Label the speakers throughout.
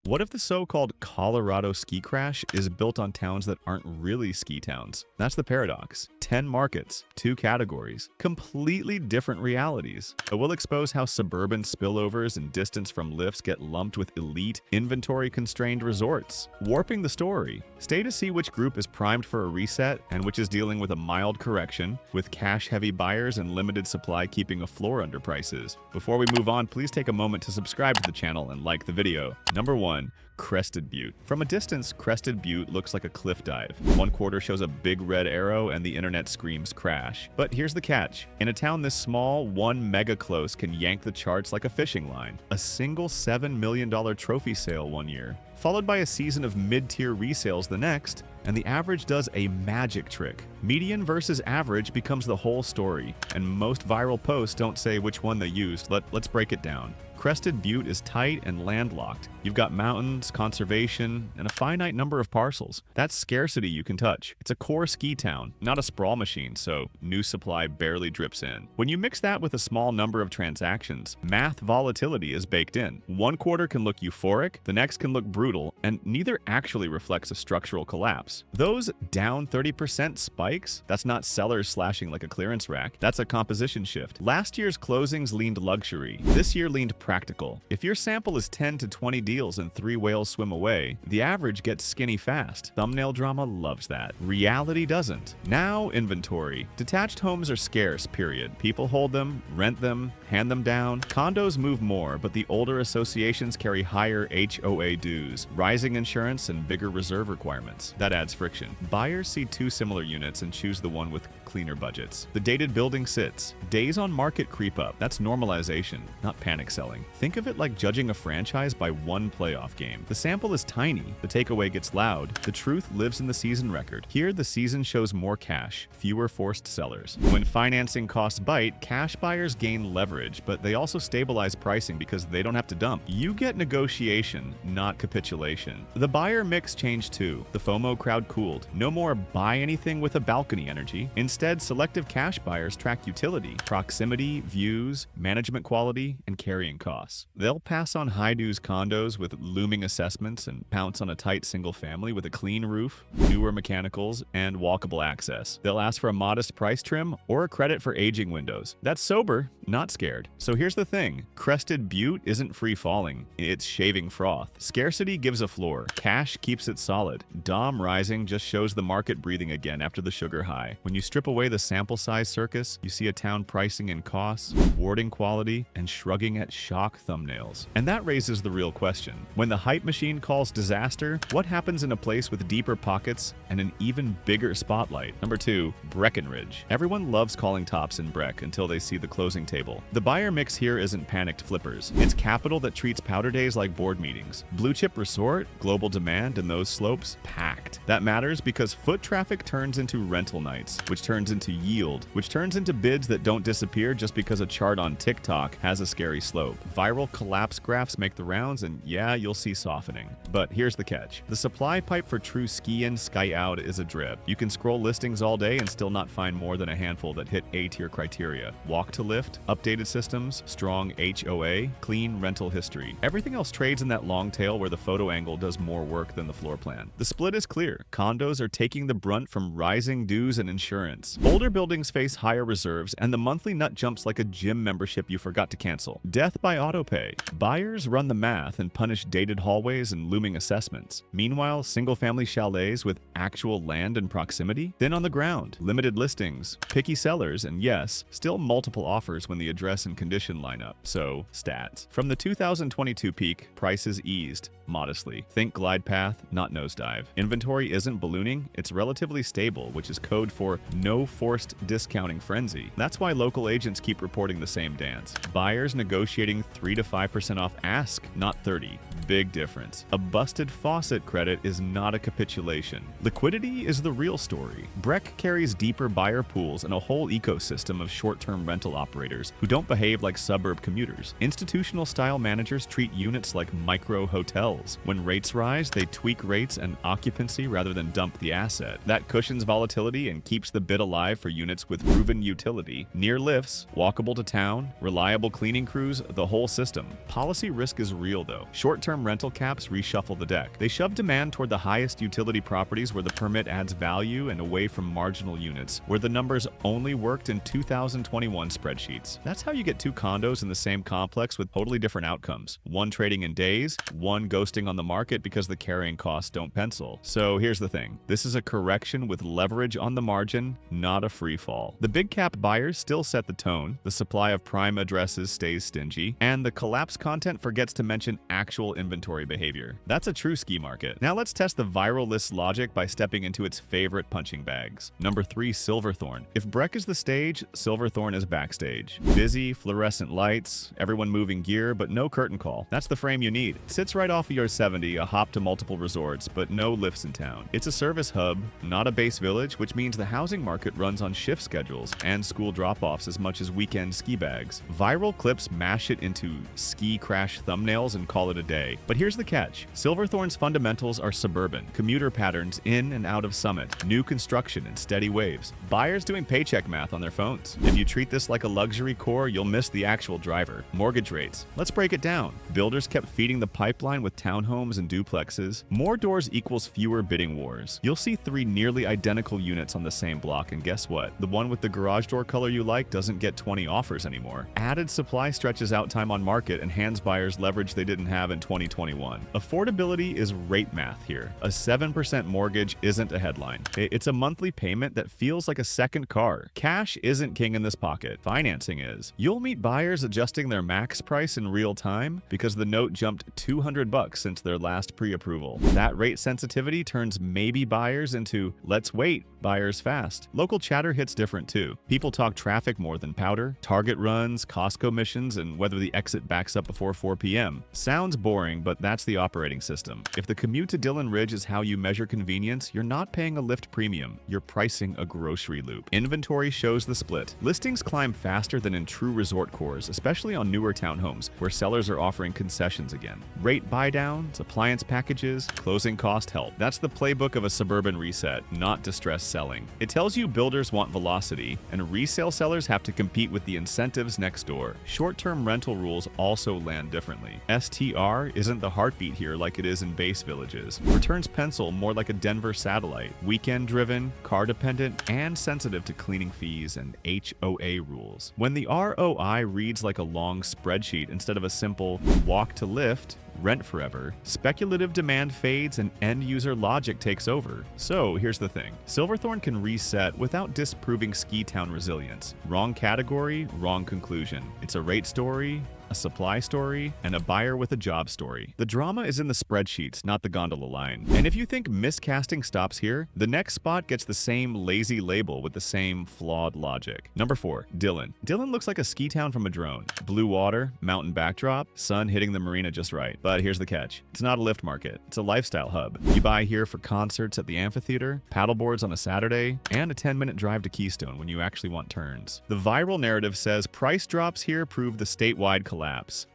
Speaker 1: What if the so-called Colorado ski crash is built on towns that aren't really ski towns? That's the paradox. 10 markets, 2 categories, completely different realities. But we'll expose how suburban spillovers and distance from lifts get lumped with elite, inventory-constrained resorts. Warping the story. Stay to see which group is primed for a reset and which is dealing with a mild correction, with cash-heavy buyers and limited supply keeping a floor under prices. Before we move on, please take a moment to subscribe to the channel and like the video. Number 1. Crested Butte. From a distance, Crested Butte looks like a cliff dive. One quarter shows a big red arrow and the internet screams crash. But here's the catch. In a town this small, one mega close can yank the charts like a fishing line. A single $7 million trophy sale one year, followed by a season of mid-tier resales the next, and the average does a magic trick. Median versus average becomes the whole story, and most viral posts don't say which one they used. Let's break it down. Crested Butte is tight and landlocked. You've got mountains, conservation, and a finite number of parcels. That's scarcity you can touch. It's a core ski town, not a sprawl machine, so new supply barely drips in. When you mix that with a small number of transactions, math volatility is baked in. One quarter can look euphoric, the next can look brutal, and neither actually reflects a structural collapse. Those down 30% spikes, that's not sellers slashing like a clearance rack, that's a composition shift. Last year's closings leaned luxury. This year leaned practical. If your sample is 10 to 20 deals and 3 whales swim away, the average gets skinny fast. Thumbnail drama loves that. Reality doesn't. Now inventory. Detached homes are scarce, period. People hold them, rent them, hand them down. Condos move more, but the older associations carry higher HOA dues, rising insurance, and bigger reserve requirements. That adds friction. Buyers see 2 similar units and choose the one with cleaner budgets. The dated building sits. Days on market creep up. That's normalization, not panic selling. Think of it like judging a franchise by one playoff game. The sample is tiny, the takeaway gets loud, the truth lives in the season record. Here, the season shows more cash, fewer forced sellers. When financing costs bite, cash buyers gain leverage, but they also stabilize pricing because they don't have to dump. You get negotiation, not capitulation. The buyer mix changed too. The FOMO crowd cooled. No more buy anything with a balcony energy. Instead, selective cash buyers track utility, proximity, views, management quality, and carrying costs. They'll pass on high-dues condos with looming assessments and pounce on a tight single family with a clean roof, newer mechanicals, and walkable access. They'll ask for a modest price trim or a credit for aging windows. That's sober, not scared. So here's the thing. Crested Butte isn't free-falling. It's shaving froth. Scarcity gives a floor. Cash keeps it solid. DOM rising just shows the market breathing again after the sugar high. When you strip away the sample size circus, you see a town pricing in costs, rewarding quality, and shrugging at shock thumbnails. And that raises the real question. When the hype machine calls disaster, what happens in a place with deeper pockets and an even bigger spotlight? Number 2, Breckenridge. Everyone loves calling tops in Breck until they see the closing table. The buyer mix here isn't panicked flippers. It's capital that treats powder days like board meetings. Blue chip resort, global demand, and those slopes packed. That matters because foot traffic turns into rental nights, which turns into yield, which turns into bids that don't disappear just because a chart on TikTok has a scary slope. Viral collapse graphs make the rounds, and yeah, you'll see softening. But here's the catch. The supply pipe for true ski in, sky out is a drip. You can scroll listings all day and still not find more than a handful that hit A-tier criteria. Walk to lift, updated systems, strong HOA, clean rental history. Everything else trades in that long tail where the photo angle does more work than the floor plan. The split is clear. Condos are taking the brunt from rising dues and insurance. Older buildings face higher reserves, and the monthly nut jumps like a gym membership you forgot to cancel. Death by autopay. Buyers run the math and punish dated hallways and looming assessments. Meanwhile, single-family chalets with actual land and proximity? Thin on the ground. Limited listings. Picky sellers, and yes, still multiple offers when the address and condition line up. So, stats. From the 2022 peak, prices eased modestly. Think glide path, not nosedive. Inventory isn't ballooning, it's relatively stable, which is code for no forced discounting frenzy. That's why local agents keep reporting the same dance. Buyers negotiating 3 to 5% off ask, not 30. Big difference. A busted faucet credit is not a capitulation. Liquidity is the real story. Breck carries deeper buyer pools and a whole ecosystem of short-term rental operators who don't behave like suburb commuters. Institutional style managers treat units like micro hotels. When rates rise, they tweak rates and occupancy rather than dump the asset. That cushions volatility and keeps the bid alive for units with proven utility. Near lifts, walkable to town, reliable cleaning crews, the whole system. Policy risk is real though. Short-term rental caps reshuffle the deck. They shove demand toward the highest utility properties where the permit adds value and away from marginal units, where the numbers only worked in 2021 spreadsheets. That's how you get two condos in the same complex with totally different outcomes. One trading in days, one ghosting on the market because the carrying costs don't pencil. So here's the thing. This is a correction with leverage on the margin, not a free fall. The big cap buyers still set the tone, the supply of prime addresses stays stingy, and the collapse content forgets to mention actual inventory behavior. That's a true ski market. Now let's test the viral list logic by stepping into its favorite punching bags. Number 3, Silverthorne. If Breck is the stage, Silverthorne is backstage. Busy, fluorescent lights, everyone moving gear, but no curtain call. That's the frame you need. It sits right off of your 70, a hop to multiple resorts, but no lifts in town. It's a service hub, not a base village, which means the housing market runs on shift schedules and school drop-offs as much as weekend ski bags. Viral clips mash it into ski crash thumbnails and call it a day. But here's the catch. Silverthorne's fundamentals are suburban, commuter patterns in and out of Summit, new construction and steady waves. Buyers doing paycheck math on their phones. If you treat this like a luxury core, you'll miss the actual driver. Mortgage rates. Let's break it down. Builders kept feeding the pipeline with townhomes and duplexes. More doors equals fewer bidding wars. You'll see 3 nearly identical units on the same block, and guess what? The one with the garage door color you like doesn't get 20 offers anymore. Added supply stretches out time on market and hands buyers leverage they didn't have in 2021. Affordability is rate math here. A 7% mortgage isn't a headline. It's a monthly payment that feels like a second car. Cash isn't king in this pocket. Financing is. You'll meet buyers adjusting their max price in real time because the note jumped $200 since their last pre-approval. That rate sensitivity turns maybe buyers into let's wait buyers fast. Local chatter hits different too. People talk traffic more than powder, Target runs, Costco missions, and whether the exit backs up before 4 p.m. Sounds boring, but that's the operating system. If the commute to Dillon Ridge is how you measure convenience, you're not paying a lift premium. You're pricing a grocery loop. Inventory shows the split. Listings climb faster than in true resort cores, especially on newer townhomes where sellers are offering concessions again. Rate buy-downs, appliance packages, closing cost help. That's the playbook of a suburban reset, not distressed selling. It tells you builders want velocity, and resale sellers have to compete with the incentives next door. Short-term rental rules also land differently. STR isn't the heartbeat here like it is in base villages. Returns pencil more like a Denver satellite. Weekend-driven, car-dependent, and sensitive to cleaning fees and HOA rules. When the ROI reads like a long spreadsheet instead of a simple walk to lift, rent forever, speculative demand fades and end-user logic takes over. So here's the thing. Silverthorne can reset without disproving ski town resilience. Wrong category, wrong conclusion. It's a rate story, a supply story, and a buyer with a job story. The drama is in the spreadsheets, not the gondola line. And if you think miscasting stops here, the next spot gets the same lazy label with the same flawed logic. Number 4, Dillon. Dillon looks like a ski town from a drone. Blue water, mountain backdrop, sun hitting the marina just right. But here's the catch. It's not a lift market. It's a lifestyle hub. You buy here for concerts at the amphitheater, paddleboards on a Saturday, and a 10-minute drive to Keystone when you actually want turns. The viral narrative says price drops here prove the statewide collapse.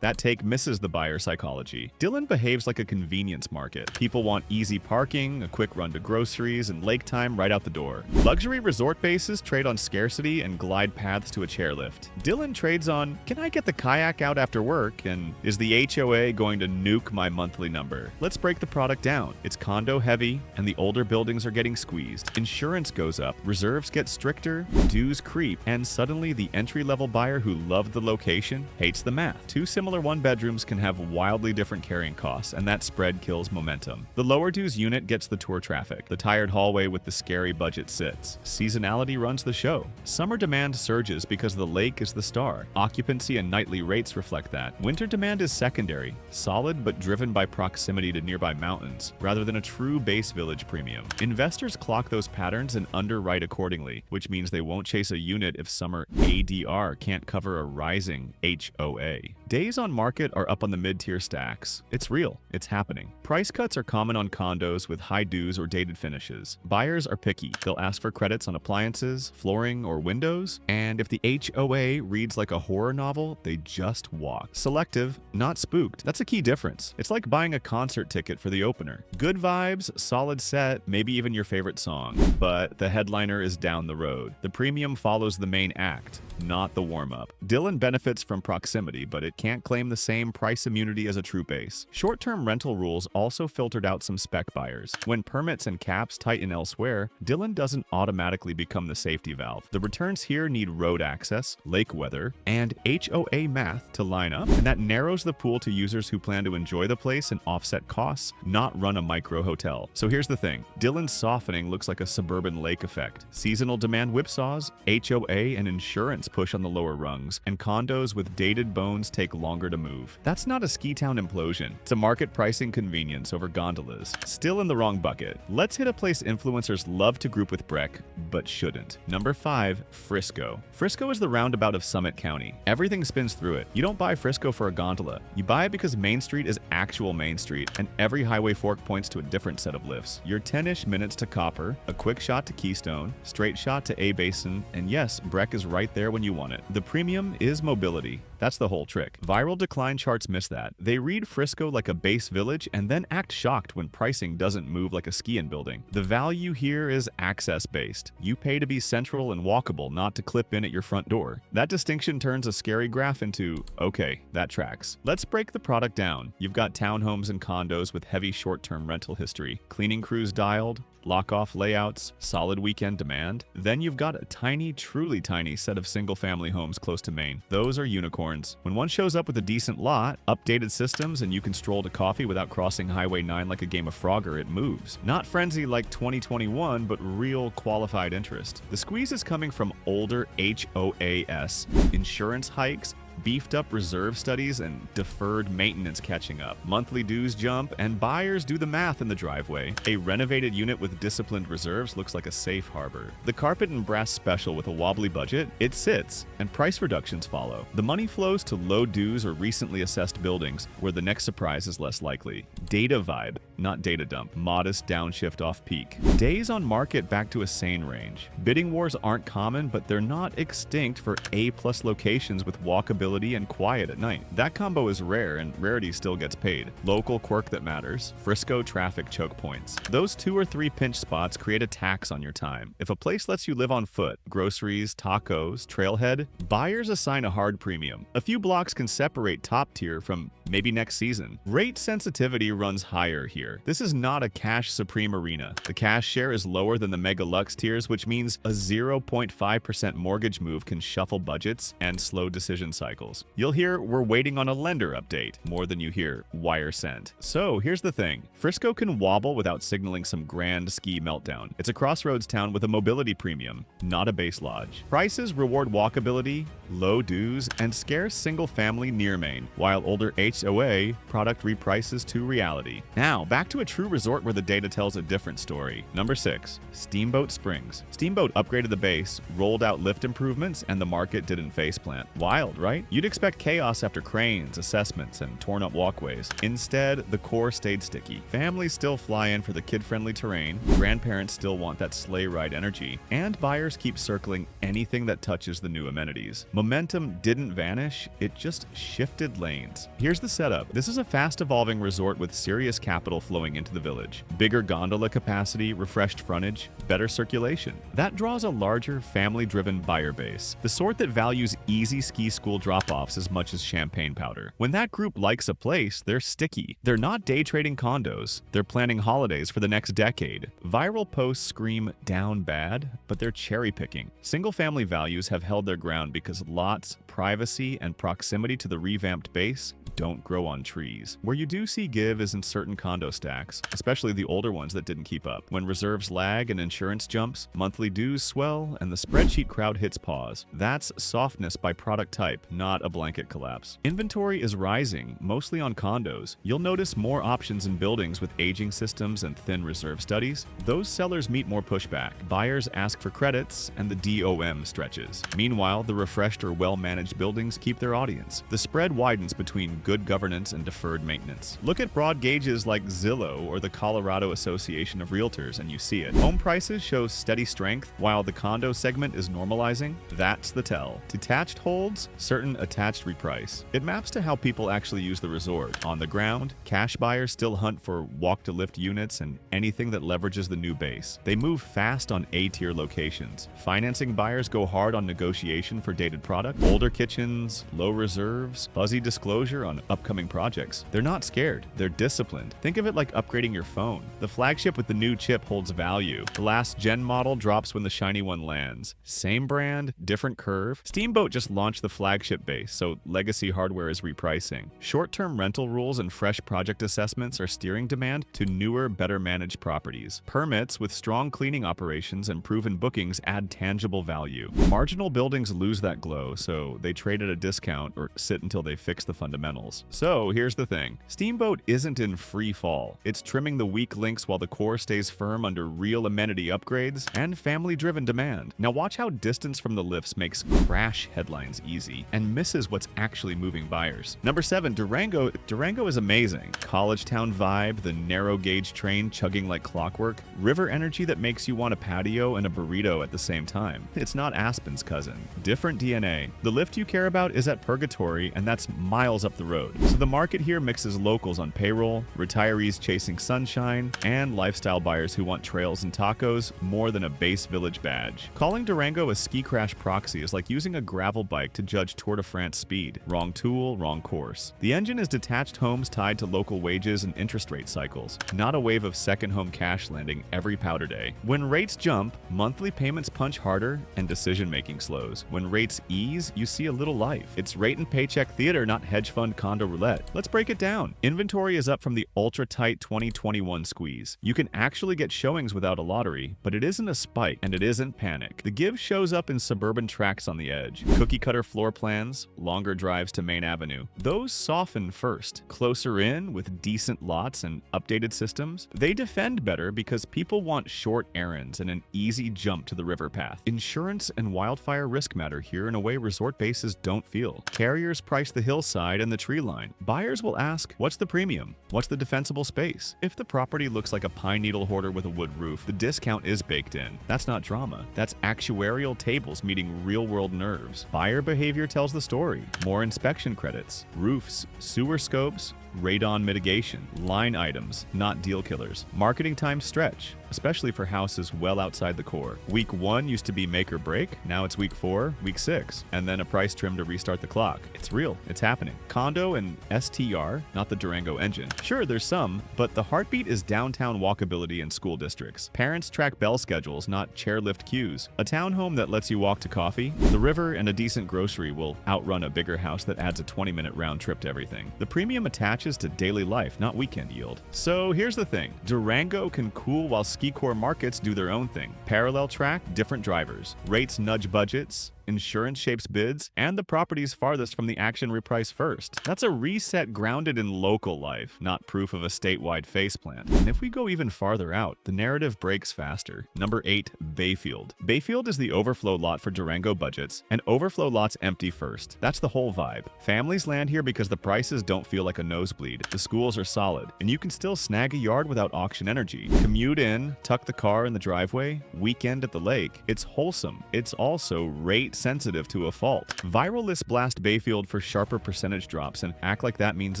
Speaker 1: That take misses the buyer psychology. Dillon behaves like a convenience market. People want easy parking, a quick run to groceries, and lake time right out the door. Luxury resort bases trade on scarcity and glide paths to a chairlift. Dillon trades on, can I get the kayak out after work, and is the HOA going to nuke my monthly number? Let's break the product down. It's condo heavy, and the older buildings are getting squeezed. Insurance goes up, reserves get stricter, dues creep, and suddenly the entry-level buyer who loved the location hates the math. 2 similar one-bedrooms can have wildly different carrying costs, and that spread kills momentum. The lower dues unit gets the tour traffic. The tired hallway with the scary budget sits. Seasonality runs the show. Summer demand surges because the lake is the star. Occupancy and nightly rates reflect that. Winter demand is secondary, solid but driven by proximity to nearby mountains, rather than a true base village premium. Investors clock those patterns and underwrite accordingly, which means they won't chase a unit if summer ADR can't cover a rising HOA. Days on market are up on the mid-tier stacks. It's real. It's happening. Price cuts are common on condos with high dues or dated finishes. Buyers are picky. They'll ask for credits on appliances, flooring, or windows, and if the HOA reads like a horror novel, they just walk. Selective, not spooked. That's a key difference. It's like buying a concert ticket for the opener. Good vibes, solid set, maybe even your favorite song. But the headliner is down the road. The premium follows the main act, not the warm-up. Dillon benefits from proximity, but it but can't claim the same price immunity as a true base. Short-term rental rules also filtered out some spec buyers. When permits and caps tighten elsewhere, Dillon doesn't automatically become the safety valve. The returns here need road access, lake weather, and HOA math to line up, and that narrows the pool to users who plan to enjoy the place and offset costs, not run a micro hotel. So here's the thing. Dillon's softening looks like a suburban lake effect. Seasonal demand whipsaws, HOA and insurance push on the lower rungs, and condos with dated bones take longer to move. That's not a ski town implosion. It's a market pricing convenience over gondolas. Still in the wrong bucket. Let's hit a place influencers love to group with Breck, but shouldn't. Number 5, Frisco. Frisco is the roundabout of Summit County. Everything spins through it. You don't buy Frisco for a gondola. You buy it because Main Street is actual Main Street, and every highway fork points to a different set of lifts. You're 10-ish minutes to Copper, a quick shot to Keystone, straight shot to A-Basin, and yes, Breck is right there when you want it. The premium is mobility. That's the whole trick. Viral decline charts miss that. They read Frisco like a base village and then act shocked when pricing doesn't move like a ski-in building. The value here is access-based. You pay to be central and walkable, not to clip in at your front door. That distinction turns a scary graph into, okay, that tracks. Let's break the product down. You've got townhomes and condos with heavy short-term rental history, cleaning crews dialed, lock-off layouts, solid weekend demand. Then you've got a tiny, truly tiny set of single-family homes close to Maine. Those are unicorns. When one shows up with a decent lot, updated systems, and you can stroll to coffee without crossing Highway 9 like a game of Frogger, it moves. Not frenzy like 2021, but real qualified interest. The squeeze is coming from older HOAS, insurance hikes, beefed up reserve studies, and deferred maintenance catching up. Monthly dues jump, and buyers do the math in the driveway. A renovated unit with disciplined reserves looks like a safe harbor. The carpet and brass special with a wobbly budget, it sits, and price reductions follow. The money flows to low dues or recently assessed buildings, where the next surprise is less likely. Data vibe, not data dump. Modest downshift off peak. Days on market back to a sane range. Bidding wars aren't common, but they're not extinct for A-plus locations with walkability and quiet at night. That combo is rare, and rarity still gets paid. Local quirk that matters. Frisco traffic choke points. Those 2 or 3 pinch spots create a tax on your time. If a place lets you live on foot, groceries, tacos, trailhead, buyers assign a hard premium. A few blocks can separate top tier from maybe next season. Rate sensitivity runs higher here. This is not a cash supreme arena. The cash share is lower than the mega lux tiers, which means a 0.5% mortgage move can shuffle budgets and slow decision cycles. You'll hear we're waiting on a lender update more than you hear wire sent. So here's the thing. Frisco can wobble without signaling some grand ski meltdown. It's a crossroads town with a mobility premium, not a base lodge. Prices reward walkability, low dues, and scarce single-family near Main, while older HOA product reprices to reality. Now, back to a true resort where the data tells a different story. Number 6, Steamboat Springs. Steamboat upgraded the base, rolled out lift improvements, and the market didn't faceplant. Wild, right? You'd expect chaos after cranes, assessments, and torn-up walkways. Instead, the core stayed sticky. Families still fly in for the kid-friendly terrain, grandparents still want that sleigh ride energy, and buyers keep circling anything that touches the new amenities. Momentum didn't vanish, it just shifted lanes. Here's the setup. This is a fast-evolving resort with serious capital flowing into the village. Bigger gondola capacity, refreshed frontage, better circulation. That draws a larger, family-driven buyer base, the sort that values easy ski school drop-offs as much as champagne powder. When that group likes a place, they're sticky. They're not day trading condos, they're planning holidays for the next decade. Viral posts scream down bad, but they're cherry-picking. Single-family values have held their ground because lots, privacy, and proximity to the revamped base don't grow on trees. Where you do see give is in certain condo stacks, especially the older ones that didn't keep up. When reserves lag and insurance jumps, monthly dues swell, and the spreadsheet crowd hits pause. That's softness by product type, not a blanket collapse. Inventory is rising, mostly on condos. You'll notice more options in buildings with aging systems and thin reserve studies. Those sellers meet more pushback. Buyers ask for credits, and the DOM stretches. Meanwhile, the refreshed or well-managed buildings keep their audience. The spread widens between good governance and deferred maintenance. Look at broad gauges like Zillow or the Colorado Association of Realtors and you see it. Home prices show steady strength while the condo segment is normalizing. That's the tell. Detached holds, certain attached reprice. It maps to how people actually use the resort. On the ground, cash buyers still hunt for walk-to-lift units and anything that leverages the new base. They move fast on A-tier locations. Financing buyers go hard on negotiation for dated product, older kitchens, low reserves, fuzzy disclosure on upcoming projects. They're not scared. They're disciplined. Think of it like upgrading your phone. The flagship with the new chip holds value. The last gen model drops when the shiny one lands. Same brand, different curve. Steamboat just launched the flagship base, so legacy hardware is repricing. Short-term rental rules and fresh project assessments are steering demand to newer, better managed properties. Permits with strong cleaning operations and proven bookings add tangible value. Marginal buildings lose that glow, so they trade at a discount or sit until they fix the fundamentals. So here's the thing. Steamboat isn't in free fall. It's trimming the weak links while the core stays firm under real amenity upgrades and family-driven demand. Now watch how distance from the lifts makes crash headlines easy and misses what's actually moving buyers. Number 7, Durango. Durango is amazing. College town vibe, the narrow gauge train chugging like clockwork, river energy that makes you want a patio and a burrito at the same time. It's not Aspen's cousin. Different DNA. The lift you care about is at Purgatory, and that's miles up the road. So the market here mixes locals on payroll, retirees chasing sunshine, and lifestyle buyers who want trails and tacos more than a base village badge. Calling Durango a ski crash proxy is like using a gravel bike to judge Tour de France speed. Wrong tool, wrong course. The engine is detached homes tied to local wages and interest rate cycles, not a wave of second home cash landing every powder day. When rates jump, monthly payments punch harder and decision-making slows. When rates ease, you see a little life. It's rate and paycheck theater, not hedge fund condo roulette. Let's break it down. Inventory is up from the ultra-tight 2021 squeeze. You can actually get showings without a lottery, but it isn't a spike and it isn't panic. The give shows up in suburban tracks on the edge. Cookie-cutter floor plans, longer drives to Main Avenue. Those soften first. Closer in, with decent lots and updated systems, they defend better because people want short errands and an easy jump to the river path. Insurance and wildfire risk matter here in a way resort bases don't feel. Carriers price the hillside and the tree line. Buyers will ask, what's the premium? What's the defensible space? If the property looks like a pine needle hoarder with a wood roof, the discount is baked in. That's not drama. That's actuarial tables meeting real-world nerves. Buyer behavior tells the story. More inspection credits, roofs, sewer scopes, radon mitigation, line items, not deal killers. Marketing time stretch, especially for houses well outside the core. Week 1 used to be make or break, now it's week 4, week 6, and then a price trim to restart the clock. It's real, it's happening. Condo and STR, not the Durango engine. Sure, there's some, but the heartbeat is downtown walkability and school districts. Parents track bell schedules, not chairlift queues. A townhome that lets you walk to coffee, the river, and a decent grocery will outrun a bigger house that adds a 20-minute round trip to everything. The premium attaches to daily life, not weekend yield. So here's the thing. Durango can cool while ski core markets do their own thing. Parallel track, different drivers. Rates nudge budgets. Insurance shapes bids, and the property's farthest from the action reprice first. That's a reset grounded in local life, not proof of a statewide faceplant. And if we go even farther out, the narrative breaks faster. Number 8, Bayfield. Bayfield is the overflow lot for Durango budgets, and overflow lots empty first. That's the whole vibe. Families land here because the prices don't feel like a nosebleed. The schools are solid, and you can still snag a yard without auction energy. Commute in, tuck the car in the driveway, weekend at the lake. It's wholesome. It's also rate sensitive to a fault. Viral lists blast Bayfield for sharper percentage drops and act like that means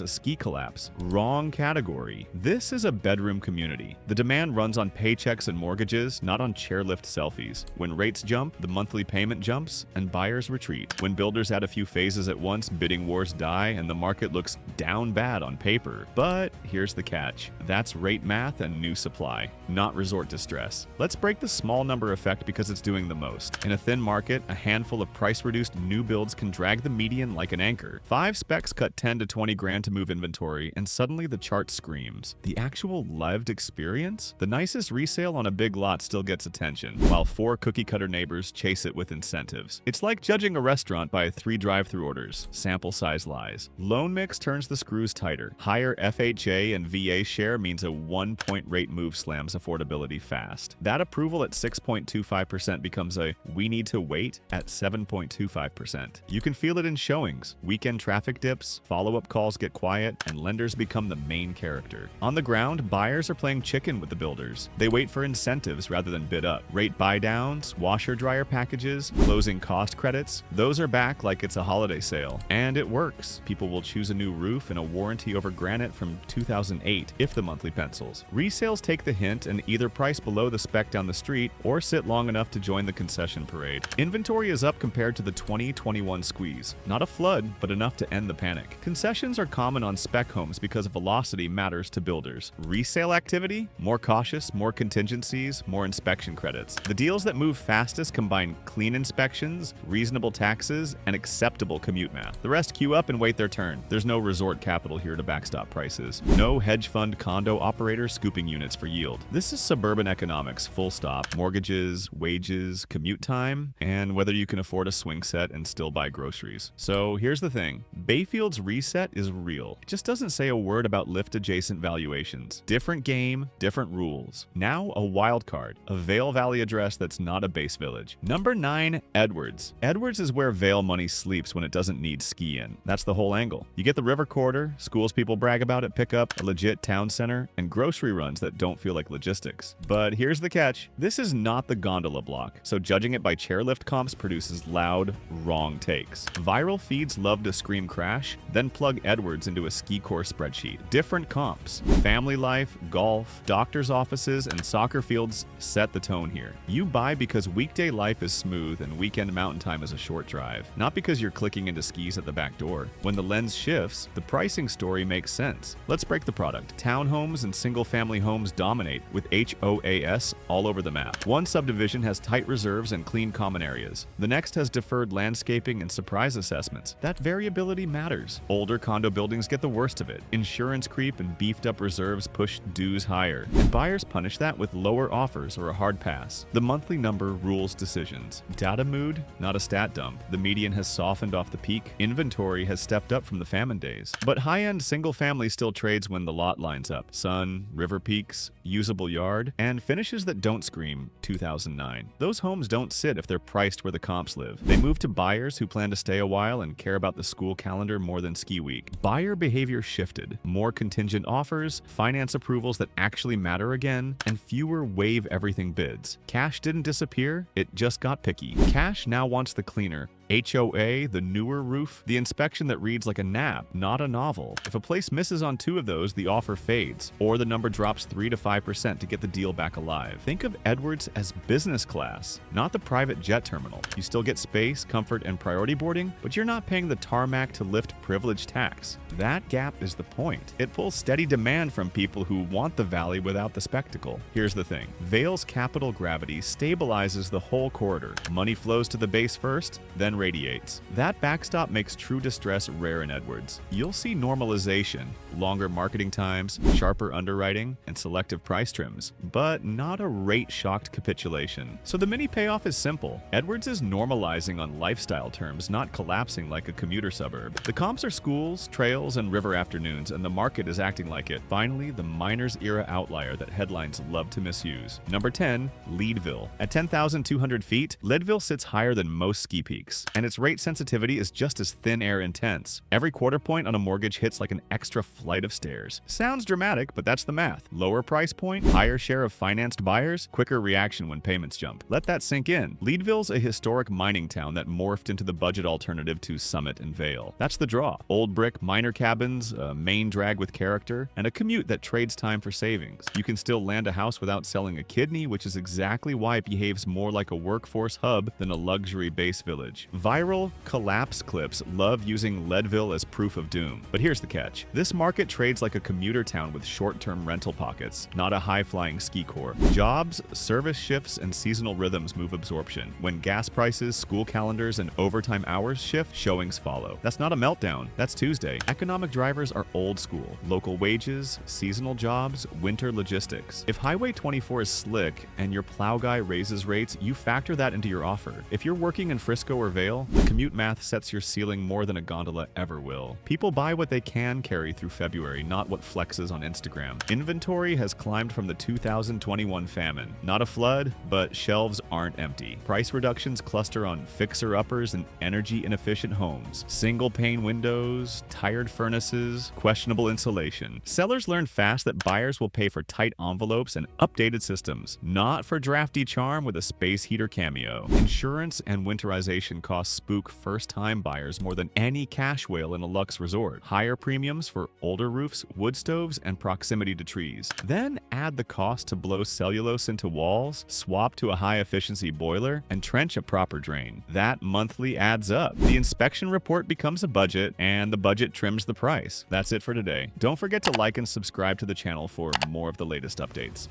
Speaker 1: a ski collapse. Wrong category. This is a bedroom community. The demand runs on paychecks and mortgages, not on chairlift selfies. When rates jump, the monthly payment jumps, and buyers retreat. When builders add a few phases at once, bidding wars die, and the market looks down bad on paper. But here's the catch. That's rate math and new supply, not resort distress. Let's break the small number effect because it's doing the most. In a thin market, a handful of price-reduced new builds can drag the median like an anchor. 5 specs cut 10 to 20 grand to move inventory, and suddenly the chart screams. The actual lived experience? The nicest resale on a big lot still gets attention, while 4 cookie-cutter neighbors chase it with incentives. It's like judging a restaurant by 3 drive-through orders. Sample size lies. Loan mix turns the screws tighter. Higher FHA and VA share means a 1-point rate move slams affordability fast. That approval at 6.25% becomes a we need to wait at 7.25%. You can feel it in showings. Weekend traffic dips, follow-up calls get quiet, and lenders become the main character. On the ground, buyers are playing chicken with the builders. They wait for incentives rather than bid up. Rate buy-downs, washer-dryer packages, closing cost credits, those are back like it's a holiday sale. And it works. People will choose a new roof and a warranty over granite from 2008 if the monthly pencils. Resales take the hint and either price below the spec down the street or sit long enough to join the concession parade. Inventory is up compared to the 2021 squeeze. Not a flood, but enough to end the panic. Concessions are common on spec homes because velocity matters to builders. Resale activity? More cautious, more contingencies, more inspection credits. The deals that move fastest combine clean inspections, reasonable taxes, and acceptable commute math. The rest queue up and wait their turn. There's no resort capital here to backstop prices. No hedge fund condo operator scooping units for yield. This is suburban economics, full stop. Mortgages, wages, commute time, and whether you can afford a swing set and still buy groceries. So here's the thing. Bayfield's reset is real. It just doesn't say a word about lift-adjacent valuations. Different game, different rules. Now a wild card, a Vail Valley address that's not a base village. Number 9, Edwards. Edwards is where Vail money sleeps when it doesn't need ski in. That's the whole angle. You get the river corridor, schools people brag about at pickup, a legit town center, and grocery runs that don't feel like logistics. But here's the catch. This is not the gondola block, so judging it by chairlift comps produces loud, wrong takes. Viral feeds love to scream crash, then plug Edwards into a ski course spreadsheet. Different comps. Family life, golf, doctor's offices, and soccer fields set the tone here. You buy because weekday life is smooth and weekend mountain time is a short drive, not because you're clicking into skis at the back door. When the lens shifts, the pricing story makes sense. Let's break the product. Townhomes and single-family homes dominate, with HOAS all over the map. One subdivision has tight reserves and clean common areas. The next has deferred landscaping and surprise assessments. That variability matters. Older condo buildings get the worst of it. Insurance creep and beefed-up reserves push dues higher, and buyers punish that with lower offers or a hard pass. The monthly number rules decisions. Data mood, not a stat dump. The median has softened off the peak. Inventory has stepped up from the famine days. But high-end single-family still trades when the lot lines up. Sun, river peaks, usable yard, and finishes that don't scream 2009. Those homes don't sit if they're priced where the comps live. They move to buyers who plan to stay a while and care about the school calendar more than ski week. Buyer behavior shifted. More contingent offers, finance approvals that actually matter again, and fewer waive everything bids. Cash didn't disappear, it just got picky. Cash now wants the cleaner, HOA, the newer roof, the inspection that reads like a nap, not a novel. If a place misses on 2 of those, the offer fades, or the number drops 3 to 5% to get the deal back alive. Think of Edwards as business class, not the private jet terminal. You still get space, comfort, and priority boarding, but you're not paying the tarmac to lift privilege tax. That gap is the point. It pulls steady demand from people who want the valley without the spectacle. Here's the thing. Vail's capital gravity stabilizes the whole corridor. Money flows to the base first, then radiates. That backstop makes true distress rare in Edwards. You'll see normalization, longer marketing times, sharper underwriting, and selective price trims, but not a rate-shocked capitulation. So the mini payoff is simple. Edwards is normalizing on lifestyle terms, not collapsing like a commuter suburb. The comps are schools, trails, and river afternoons, and the market is acting like it. Finally, the miners era outlier that headlines love to misuse. Number 10, Leadville. At 10,200 feet, Leadville sits higher than most ski peaks, and its rate sensitivity is just as thin air intense. Every quarter point on a mortgage hits like an extra flight of stairs. Sounds dramatic, but that's the math. Lower price point, higher share of financed buyers, quicker reaction when payments jump. Let that sink in. Leadville's a historic mining town that morphed into the budget alternative to Summit and Vail. That's the draw. Old brick miner cabins, a main drag with character, and a commute that trades time for savings. You can still land a house without selling a kidney, which is exactly why it behaves more like a workforce hub than a luxury base village. Viral collapse clips love using Leadville as proof of doom. But here's the catch. This market trades like a commuter town with short-term rental pockets, not a high-flying ski core. Jobs, service shifts, and seasonal rhythms move absorption. When gas prices, school calendars, and overtime hours shift, showings follow. That's not a meltdown. That's Tuesday. Economic drivers are old school. Local wages, seasonal jobs, winter logistics. If Highway 24 is slick and your plow guy raises rates, you factor that into your offer. If you're working in Frisco or Vail, sale, the commute math sets your ceiling more than a gondola ever will. People buy what they can carry through February, not what flexes on Instagram. Inventory has climbed from the 2021 famine. Not a flood, but shelves aren't empty. Price reductions cluster on fixer-uppers and energy-inefficient homes. Single-pane windows, tired furnaces, questionable insulation. Sellers learn fast that buyers will pay for tight envelopes and updated systems, not for drafty charm with a space heater cameo. Insurance and winterization costs spook first-time buyers more than any cash whale in a luxe resort. Higher premiums for older roofs, wood stoves, and proximity to trees. Then add the cost to blow cellulose into walls, swap to a high-efficiency boiler, and trench a proper drain. That monthly adds up. The inspection report becomes a budget, and the budget trims the price. That's it for today. Don't forget to like and subscribe to the channel for more of the latest updates.